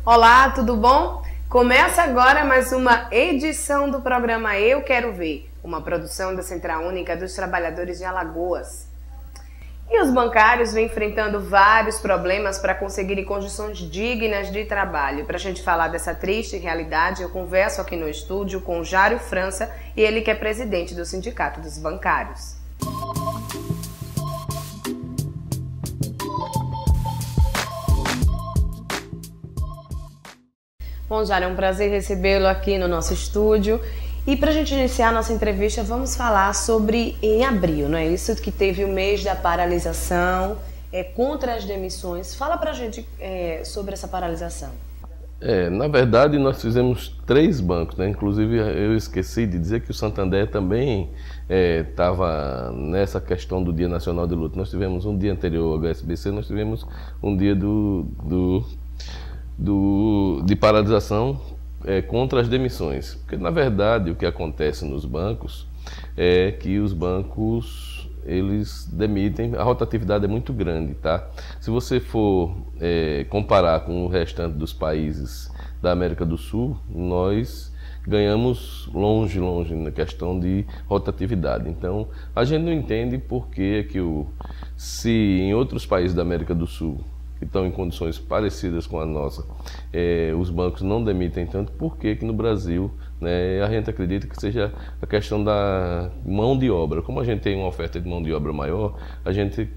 Olá, tudo bom? Começa agora mais uma edição do programa Eu Quero Ver, uma produção da Central Única dos Trabalhadores de Alagoas. E os bancários vêm enfrentando vários problemas para conseguirem condições dignas de trabalho. Para a gente falar dessa triste realidade, eu converso aqui no estúdio com o Jário França, e ele que é presidente do Sindicato dos Bancários. Bom, Jário, é um prazer recebê-lo aqui no nosso estúdio. E para a gente iniciar a nossa entrevista, vamos falar sobre em abril, não é isso? Que teve o mês da paralisação contra as demissões. Fala para a gente sobre essa paralisação. Na verdade, nós fizemos 3 bancos, né? Inclusive, eu esqueci de dizer que o Santander também estava nessa questão do Dia Nacional de Luta. Nós tivemos um dia anterior ao HSBC, nós tivemos um dia de paralisação contra as demissões. Porque, na verdade, o que acontece nos bancos é que os bancos, eles demitem, a rotatividade é muito grande, tá? Se você for comparar com o restante dos países da América do Sul, nós ganhamos longe na questão de rotatividade. Então, a gente não entende por que se em outros países da América do Sul que estão em condições parecidas com a nossa, os bancos não demitem tanto, por que no Brasil, né, a gente acredita que seja a questão da mão de obra. Como a gente tem uma oferta de mão de obra maior, a gente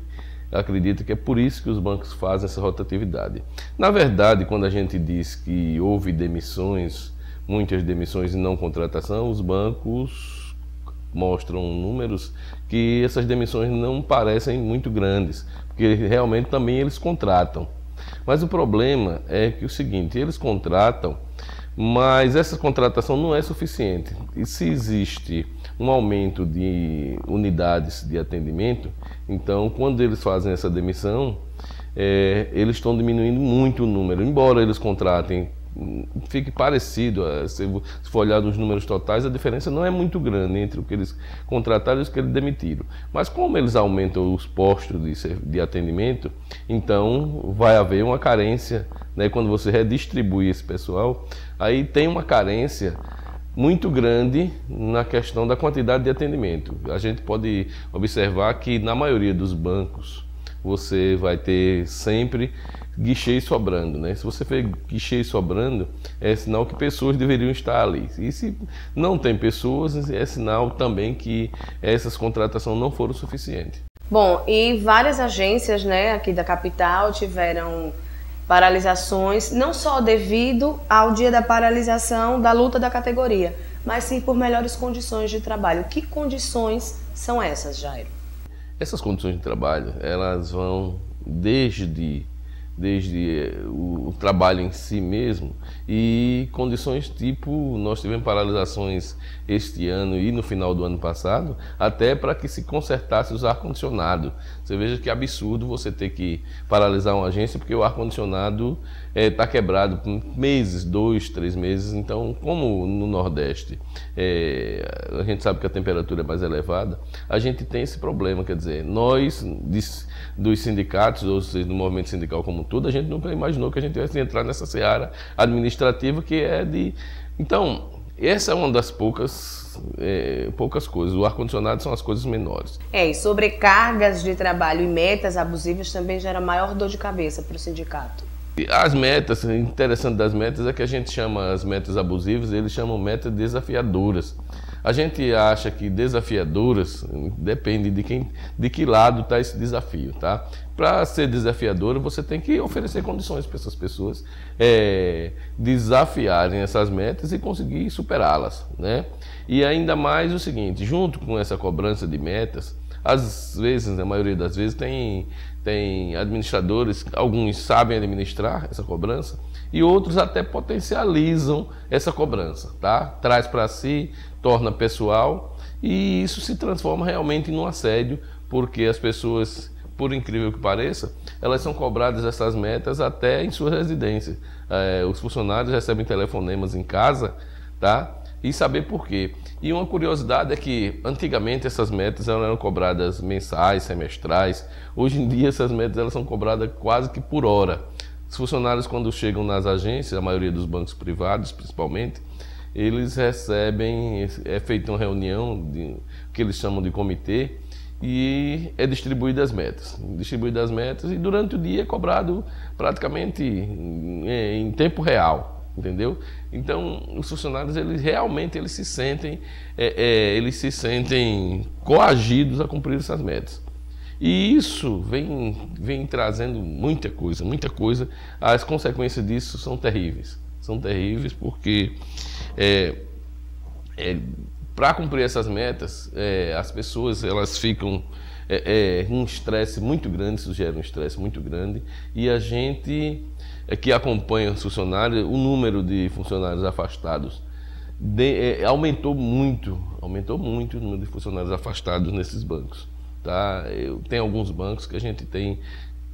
acredita que é por isso que os bancos fazem essa rotatividade. Na verdade, quando a gente diz que houve demissões, muitas demissões e não contratação, os bancos mostram números que essas demissões não parecem muito grandes, porque realmente também eles contratam. Mas o problema é que o seguinte, eles contratam, mas essa contratação não é suficiente. E se existe um aumento de unidades de atendimento, então quando eles fazem essa demissão, eles estão diminuindo muito o número. Embora eles contratem, fique parecido, se for olhar os números totais, a diferença não é muito grande entre o que eles contrataram e os que eles demitiram. Mas como eles aumentam os postos de atendimento, então vai haver uma carência, né? Quando você redistribui esse pessoal, aí tem uma carência muito grande na questão da quantidade de atendimento. A gente pode observar que na maioria dos bancos você vai ter sempre guichês sobrando, né? Se você vê guichês sobrando, é sinal que pessoas deveriam estar ali. E se não tem pessoas, é sinal também que essas contratações não foram suficientes. Bom, e várias agências, né, aqui da capital tiveram paralisações, não só devido ao dia da paralisação da luta da categoria, mas sim por melhores condições de trabalho. Que condições são essas, Jairo? Essas condições de trabalho, elas vão desde o trabalho em si mesmo e condições tipo, nós tivemos paralisações este ano e no final do ano passado, até para que se consertasse os ar-condicionado. Você veja que absurdo você ter que paralisar uma agência porque o ar-condicionado está quebrado por meses, 2, 3 meses. Então, como no Nordeste a gente sabe que a temperatura é mais elevada, a gente tem esse problema, quer dizer, nós dos sindicatos, ou seja, do movimento sindical como tudo, a gente nunca imaginou que a gente ia entrar nessa seara administrativa que é de... Então, essa é uma das poucas coisas. O ar-condicionado são as coisas menores. E sobrecargas de trabalho e metas abusivas também gera maior dor de cabeça para o sindicato. As metas, o interessante das metas é que a gente chama as metas abusivas, eles chamam metas desafiadoras. A gente acha que desafiadoras depende de que lado está esse desafio, tá? Para ser desafiadora, você tem que oferecer condições para essas pessoas desafiarem essas metas e conseguir superá-las, né? E ainda mais o seguinte, junto com essa cobrança de metas, às vezes, na maioria das vezes, tem administradores, alguns sabem administrar essa cobrança e outros até potencializam essa cobrança, tá? Traz para si, torna pessoal e isso se transforma realmente num assédio, porque as pessoas, por incrível que pareça, elas são cobradas essas metas até em suas residências. Os funcionários recebem telefonemas em casa, tá? E saber por quê. E uma curiosidade é que antigamente essas metas eram cobradas mensais, semestrais. Hoje em dia essas metas elas são cobradas quase que por hora. Os funcionários, quando chegam nas agências, a maioria dos bancos privados principalmente, eles recebem, é feita uma reunião, que eles chamam de comitê, e é distribuída as metas. Distribuídas as metas e durante o dia é cobrado praticamente em tempo real, entendeu? Então, os funcionários, eles se sentem coagidos a cumprir essas metas. E isso vem trazendo muita coisa. As consequências disso são terríveis. São terríveis porque para cumprir essas metas, as pessoas elas ficam um estresse muito grande, isso gera um estresse muito grande, e a gente que acompanha os funcionários, o número de funcionários afastados aumentou muito o número de funcionários afastados nesses bancos. Tá? Tem alguns bancos que a gente tem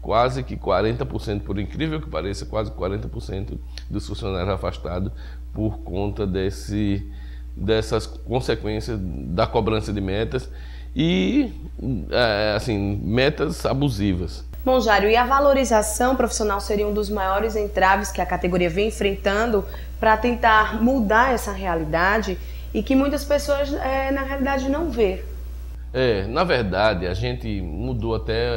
quase que 40%, por incrível que pareça, quase 40% dos funcionários afastados por conta dessas consequências da cobrança de metas e assim, metas abusivas. Bom, Jário, e a valorização profissional seria um dos maiores entraves que a categoria vem enfrentando para tentar mudar essa realidade e que muitas pessoas, na realidade, não vê. Na verdade, a gente mudou até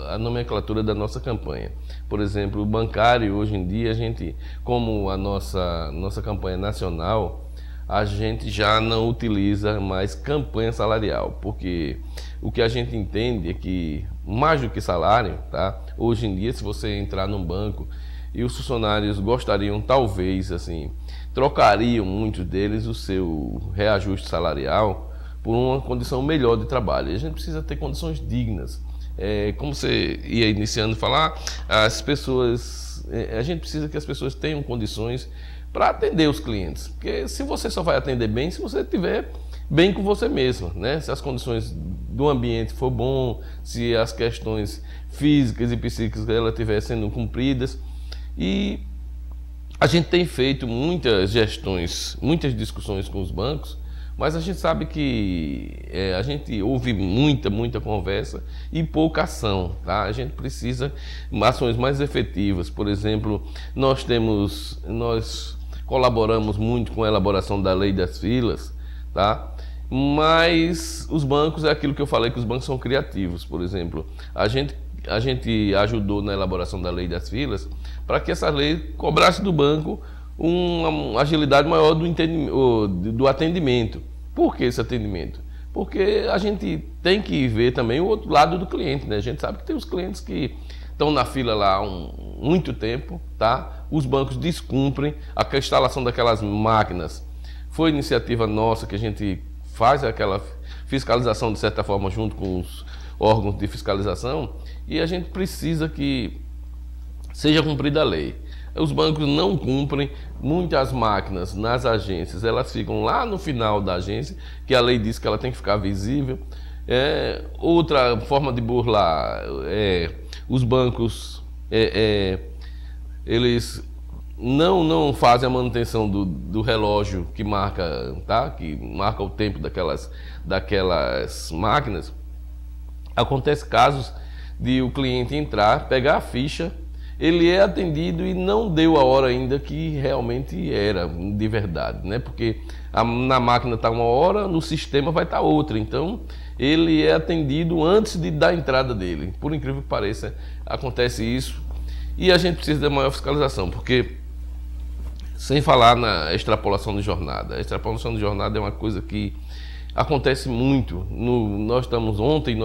a nomenclatura da nossa campanha. Por exemplo, o bancário, hoje em dia, a gente, como a nossa campanha nacional, a gente já não utiliza mais campanha salarial, porque o que a gente entende é que, mais do que salário, tá? Hoje em dia, se você entrar num banco e os funcionários gostariam, talvez, assim, trocariam, muitos deles, o seu reajuste salarial por uma condição melhor de trabalho. A gente precisa ter condições dignas. Como você ia iniciando a falar, as pessoas, a gente precisa que as pessoas tenham condições para atender os clientes. Porque se você só vai atender bem se você estiver bem com você mesmo, né? Se as condições do ambiente for bom, se as questões físicas e psíquicas elas estiverem sendo cumpridas. E a gente tem feito muitas gestões, muitas discussões com os bancos, mas a gente sabe que a gente ouve muita conversa e pouca ação, tá? A gente precisa de ações mais efetivas. Por exemplo, nós colaboramos muito com a elaboração da lei das filas, tá? Mas os bancos, é aquilo que eu falei, que os bancos são criativos. Por exemplo, a gente ajudou na elaboração da lei das filas para que essa lei cobrasse do banco uma agilidade maior do atendimento. Por que esse atendimento? Porque a gente tem que ver também o outro lado do cliente, né? A gente sabe que tem os clientes que estão na fila lá há muito tempo, tá? Os bancos descumprem a instalação daquelas máquinas. Foi iniciativa nossa que a gente faz aquela fiscalização de certa forma junto com os órgãos de fiscalização e a gente precisa que seja cumprida a lei. Os bancos não cumprem, muitas máquinas nas agências, elas ficam lá no final da agência, que a lei diz que ela tem que ficar visível. Outra forma de burlar, os bancos, eles não fazem a manutenção do relógio que marca, tá? Que marca o tempo daquelas máquinas. Acontece casos de o cliente entrar, pegar a ficha, ele é atendido e não deu a hora ainda que realmente era de verdade, né? Porque na máquina está uma hora, no sistema vai estar outra. Então, ele é atendido antes da entrada dele. Por incrível que pareça, acontece isso. E a gente precisa de maior fiscalização, porque, sem falar na extrapolação de jornada. A extrapolação de jornada é uma coisa que acontece muito. Ontem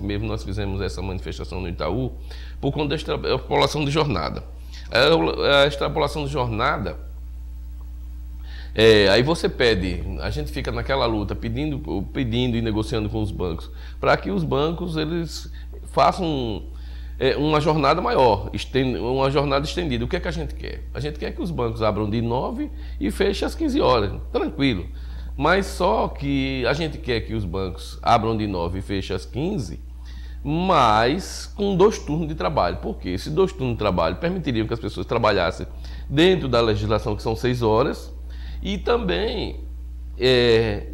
mesmo nós fizemos essa manifestação no Itaú por conta da extrapolação de jornada. A extrapolação de jornada, aí você pede, a gente fica naquela luta pedindo e negociando com os bancos para que os bancos eles façam uma jornada maior, uma jornada estendida. O que é que a gente quer? A gente quer que os bancos abram de 9 e fechem às 15 horas, tranquilo. Mas só que a gente quer que os bancos abram de 9 e fechem às 15, mas com 2 turnos de trabalho. Por quê? Esses 2 turnos de trabalho permitiriam que as pessoas trabalhassem dentro da legislação, que são 6 horas, e também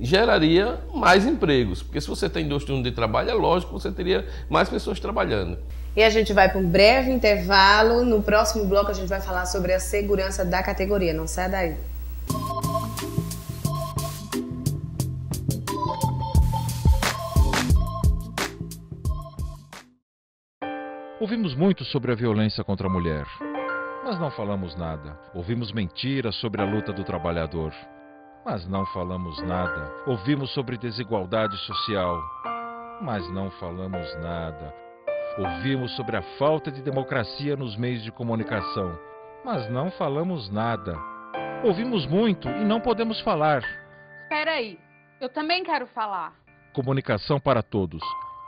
geraria mais empregos. Porque se você tem 2 turnos de trabalho, é lógico que você teria mais pessoas trabalhando. E a gente vai para um breve intervalo. No próximo bloco a gente vai falar sobre a segurança da categoria. Não sai daí. Ouvimos muito sobre a violência contra a mulher, mas não falamos nada. Ouvimos mentiras sobre a luta do trabalhador, mas não falamos nada. Ouvimos sobre desigualdade social, mas não falamos nada. Ouvimos sobre a falta de democracia nos meios de comunicação, mas não falamos nada. Ouvimos muito e não podemos falar. Espera aí, eu também quero falar. Comunicação para todos.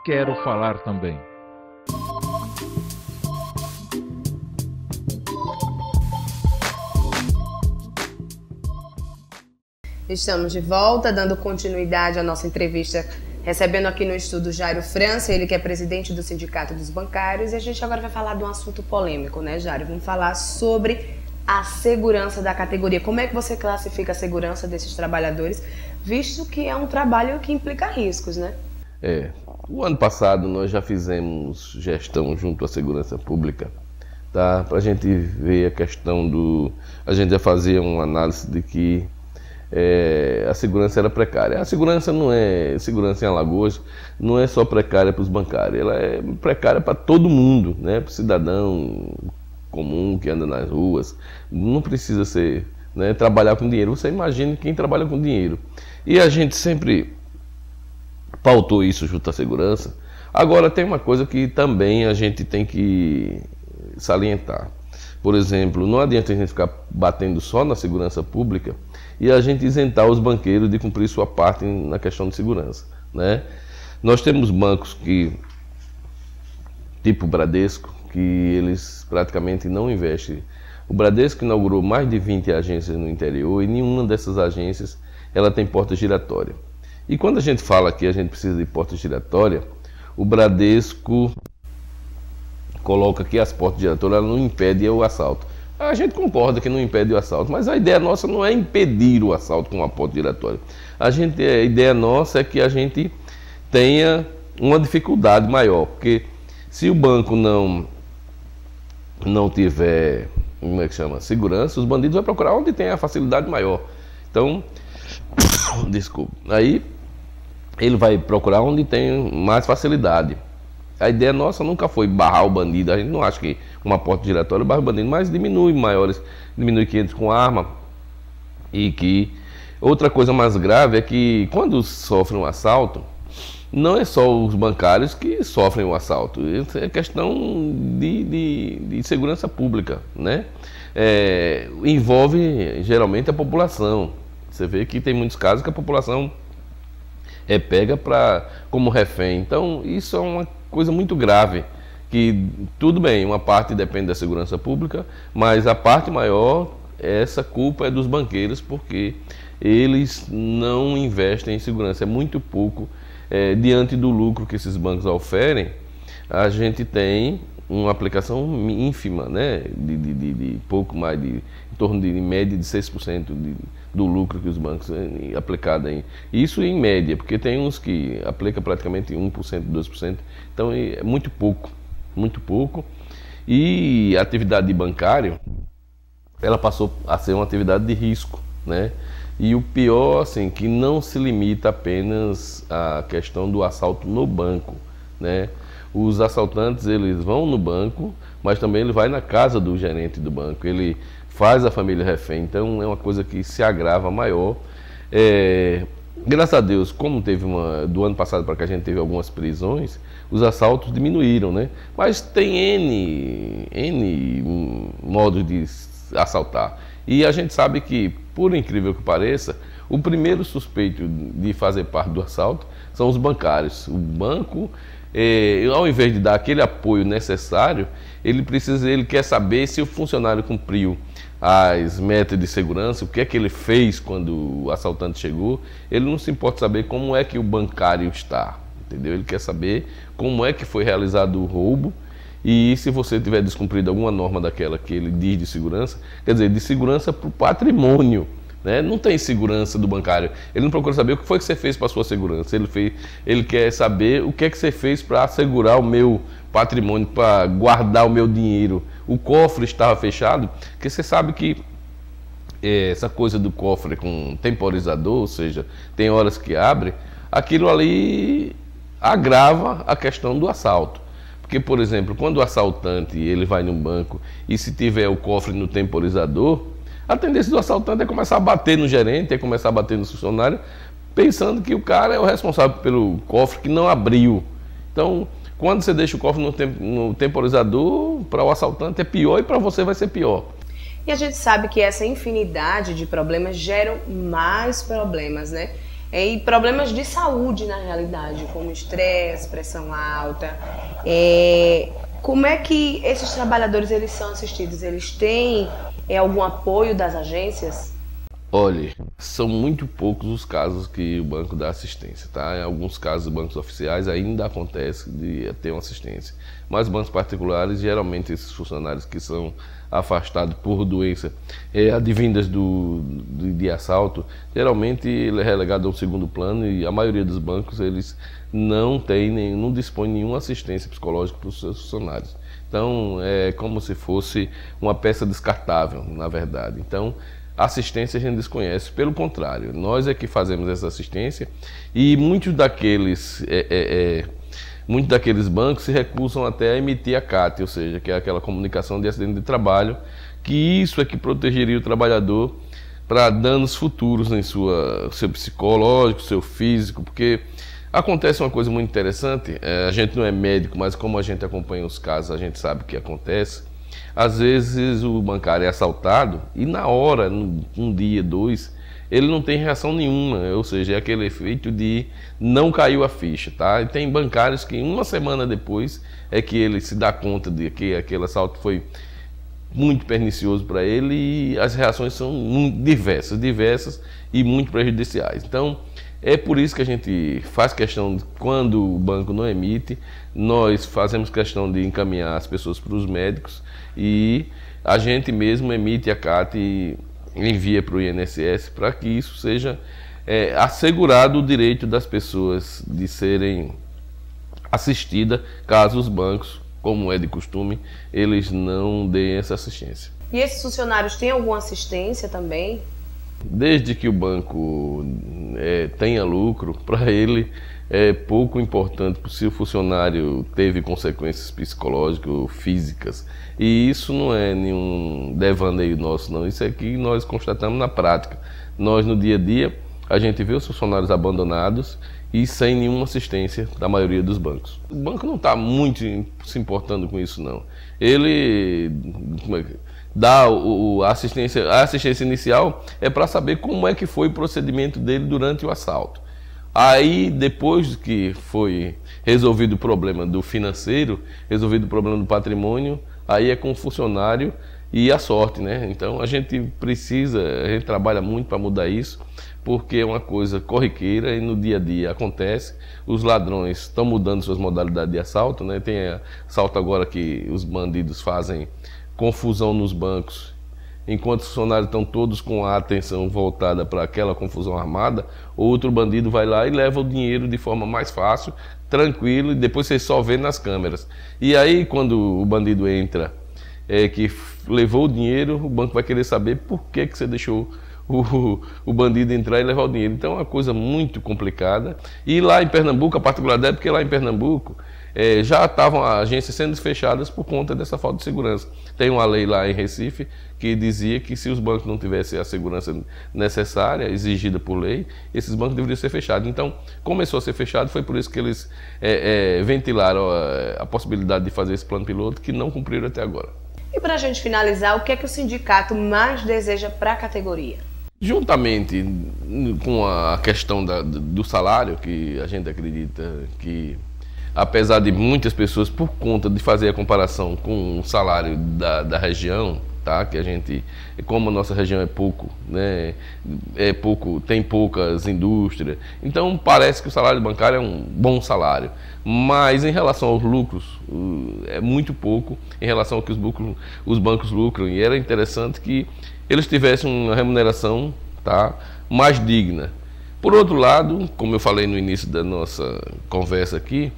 Quero falar também. Estamos de volta, dando continuidade à nossa entrevista, recebendo aqui no estúdio Jairo França, ele que é presidente do Sindicato dos Bancários, e a gente agora vai falar de um assunto polêmico, né, Jairo? Vamos falar sobre a segurança da categoria. Como é que você classifica a segurança desses trabalhadores, visto que é um trabalho que implica riscos, né? O ano passado nós já fizemos gestão junto à segurança pública, tá? Para a gente ver a questão do... A gente já fazia uma análise de que a segurança era precária. A segurança não é... Segurança em Alagoas não é só precária para os bancários, ela é precária para todo mundo, né? Para o cidadão comum que anda nas ruas. Não precisa ser, né, trabalhar com dinheiro. Você imagina quem trabalha com dinheiro. E a gente sempre pautou isso junto à segurança. Agora tem uma coisa que também a gente tem que salientar. Por exemplo, não adianta a gente ficar batendo só na segurança pública e a gente isentar os banqueiros de cumprir sua parte na questão de segurança, né? Nós temos bancos que, tipo o Bradesco, que eles praticamente não investem. O Bradesco inaugurou mais de 20 agências no interior e nenhuma dessas agências ela tem porta giratória. E quando a gente fala que a gente precisa de porta giratória, o Bradesco coloca que as portas giratórias não impedem o assalto. A gente concorda que não impede o assalto, mas a ideia nossa não é impedir o assalto com a porta giratória. A ideia nossa é que a gente tenha uma dificuldade maior, porque se o banco não tiver, como é que chama, segurança, os bandidos vão procurar onde tem a facilidade maior. Então, desculpa, aí ele vai procurar onde tem mais facilidade. A ideia nossa nunca foi barrar o bandido, a gente não acha que uma porta giratória barra o bandido, mas diminui que entra com arma. E que outra coisa mais grave é que quando sofre um assalto, não é só os bancários que sofrem o assalto, é questão de segurança pública, né? Envolve geralmente a população. Você vê que tem muitos casos que a população é pega como refém. Então isso é uma coisa muito grave, que tudo bem, uma parte depende da segurança pública, mas a parte maior, essa culpa é dos banqueiros, porque eles não investem em segurança, é muito pouco. Diante do lucro que esses bancos oferem, a gente tem uma aplicação ínfima, né, de pouco mais em torno de média de 6% do lucro que os bancos aplicam em isso em média, porque tem uns que aplicam praticamente 1%, 2%, então é muito pouco, muito pouco. E a atividade de bancário, ela passou a ser uma atividade de risco, né? E o pior, assim, que não se limita apenas à questão do assalto no banco, né? Os assaltantes, eles vão no banco, mas também ele vai na casa do gerente do banco, ele faz a família refém, então é uma coisa que se agrava maior. Graças a Deus, como teve do ano passado para cá a gente teve algumas prisões, os assaltos diminuíram, né? Mas tem N modos de assaltar. E a gente sabe que, por incrível que pareça, o primeiro suspeito de fazer parte do assalto são os bancários. O banco, ao invés de dar aquele apoio necessário, ele quer saber se o funcionário cumpriu as metas de segurança, o que é que ele fez quando o assaltante chegou. Ele não se importa saber como é que o bancário está, entendeu? Ele quer saber como é que foi realizado o roubo e se você tiver descumprido alguma norma daquela que ele diz de segurança, quer dizer, de segurança para o patrimônio, né? Não tem segurança do bancário. Ele não procura saber o que foi que você fez para a sua segurança. Ele quer saber o que é que você fez para assegurar o meu patrimônio para guardar o meu dinheiro, o cofre estava fechado, porque você sabe que essa coisa do cofre com temporizador, ou seja, tem horas que abre, aquilo ali agrava a questão do assalto. Porque, por exemplo, quando o assaltante ele vai num banco e se tiver o cofre no temporizador, a tendência do assaltante é começar a bater no gerente, é começar a bater no funcionário, pensando que o cara é o responsável pelo cofre que não abriu. Então, quando você deixa o cofre no temporizador, para o assaltante é pior e para você vai ser pior. E a gente sabe que essa infinidade de problemas geram mais problemas, né? E problemas de saúde, na realidade, como estresse, pressão alta. Como é que esses trabalhadores eles são assistidos? Eles têm algum apoio das agências? Olha, são muito poucos os casos que o banco dá assistência, tá? Em alguns casos, bancos oficiais ainda acontece de ter uma assistência. Mas bancos particulares, geralmente esses funcionários que são afastados por doença advindas de assalto, geralmente ele é relegado a um segundo plano e a maioria dos bancos eles não dispõe de nenhuma assistência psicológica para os seus funcionários. Então é como se fosse uma peça descartável, na verdade. Então assistência a gente desconhece, pelo contrário, nós é que fazemos essa assistência e muitos daqueles bancos se recusam até a emitir a CAT, ou seja, que é aquela comunicação de acidente de trabalho, que isso é que protegeria o trabalhador para danos futuros em seu psicológico, seu físico, porque acontece uma coisa muito interessante, a gente não é médico, mas como a gente acompanha os casos, a gente sabe o que acontece. Às vezes o bancário é assaltado e na hora, um dia, dois, ele não tem reação nenhuma, ou seja, é aquele efeito de não caiu a ficha, tá? E tem bancários que uma semana depois é que ele se dá conta de que aquele assalto foi muito pernicioso para ele e as reações são diversas e muito prejudiciais. Então, é por isso que a gente faz questão, quando o banco não emite, nós fazemos questão de encaminhar as pessoas para os médicos e a gente mesmo emite a CAT e envia para o INSS para que isso seja assegurado o direito das pessoas de serem assistidas caso os bancos, como é de costume, eles não deem essa assistência. E esses funcionários têm alguma assistência também? Desde que o banco tenha lucro, para ele é pouco importante se o funcionário teve consequências psicológicas ou físicas. E isso não é nenhum devaneio nosso, não. Isso é que nós constatamos na prática. Nós, no dia a dia, a gente vê os funcionários abandonados e sem nenhuma assistência da maioria dos bancos. O banco não está muito se importando com isso, não. Ele dá a assistência inicial é para saber como é que foi o procedimento dele durante o assalto. Aí, depois que foi resolvido o problema do financeiro, resolvido o problema do patrimônio, aí é com o funcionário e a sorte, né? Então a gente trabalha muito para mudar isso, porque é uma coisa corriqueira e no dia a dia acontece. Os ladrões estão mudando suas modalidades de assalto, né? Tem assalto agora que os bandidos fazem confusão nos bancos. Enquanto os funcionários estão todos com a atenção voltada para aquela confusão armada, outro bandido vai lá e leva o dinheiro de forma mais fácil, tranquilo, e depois você só vê nas câmeras. E aí, quando o bandido entra, que levou o dinheiro, o banco vai querer saber por que você deixou o bandido entrar e levar o dinheiro. Então é uma coisa muito complicada. E lá em Pernambuco, a particularidade é porque lá em Pernambuco já estavam as agências sendo fechadas por conta dessa falta de segurança. Tem uma lei lá em Recife que dizia que se os bancos não tivessem a segurança necessária, exigida por lei, esses bancos deveriam ser fechados. Então, começou a ser fechado, foi por isso que eles ventilaram a possibilidade de fazer esse plano piloto, que não cumpriram até agora. E para a gente finalizar, o que é que o sindicato mais deseja para a categoria? Juntamente com a questão do salário, que a gente acredita que, apesar de muitas pessoas, por conta de fazer a comparação com o salário da região, tá? Que a gente, como a nossa região é pouco, né? Tem poucas indústrias, então parece que o salário bancário é um bom salário, mas em relação aos lucros, é muito pouco em relação ao que os bancos lucram, e era interessante que eles tivessem uma remuneração, tá, mais digna. Por outro lado, como eu falei no início da nossa conversa aqui,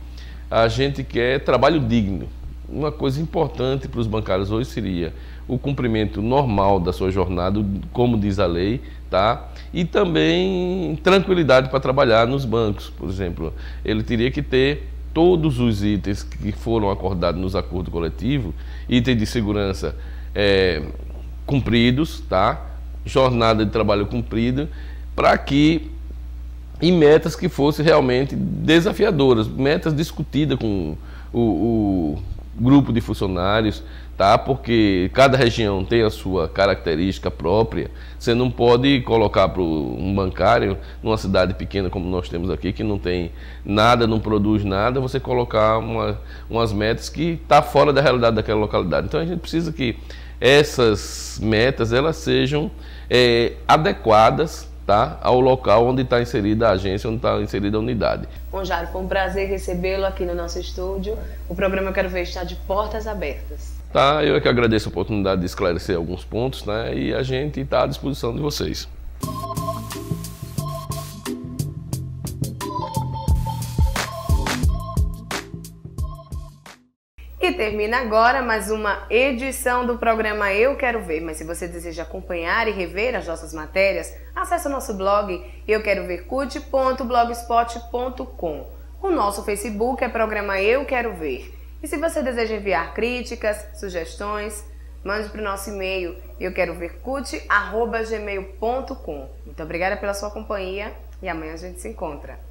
a gente quer trabalho digno. Uma coisa importante para os bancários hoje seria o cumprimento normal da sua jornada, como diz a lei, tá? E também tranquilidade para trabalhar nos bancos. Por exemplo, ele teria que ter todos os itens que foram acordados nos acordos coletivos, itens de segurança cumpridos, tá? Jornada de trabalho cumprida, para que e metas que fossem realmente desafiadoras, metas discutidas com o grupo de funcionários, tá? Porque cada região tem a sua característica própria. Você não pode colocar para um bancário, numa cidade pequena como nós temos aqui, que não tem nada, não produz nada, você colocar umas metas que está fora da realidade daquela localidade. Então a gente precisa que essas metas elas sejam adequadas, tá, ao local onde está inserida a agência, onde está inserida a unidade. Bom, Jairo, foi um prazer recebê-lo aqui no nosso estúdio. O programa Eu Quero Ver está de portas abertas. Tá, eu é que agradeço a oportunidade de esclarecer alguns pontos, né, e a gente está à disposição de vocês. E termina agora mais uma edição do programa Eu Quero Ver. Mas se você deseja acompanhar e rever as nossas matérias, acesse o nosso blog euquerovercute.blogspot.com. O nosso Facebook é programa Eu Quero Ver. E se você deseja enviar críticas, sugestões, mande para o nosso e-mail euquerovercute@gmail.com. Muito obrigada pela sua companhia e amanhã a gente se encontra.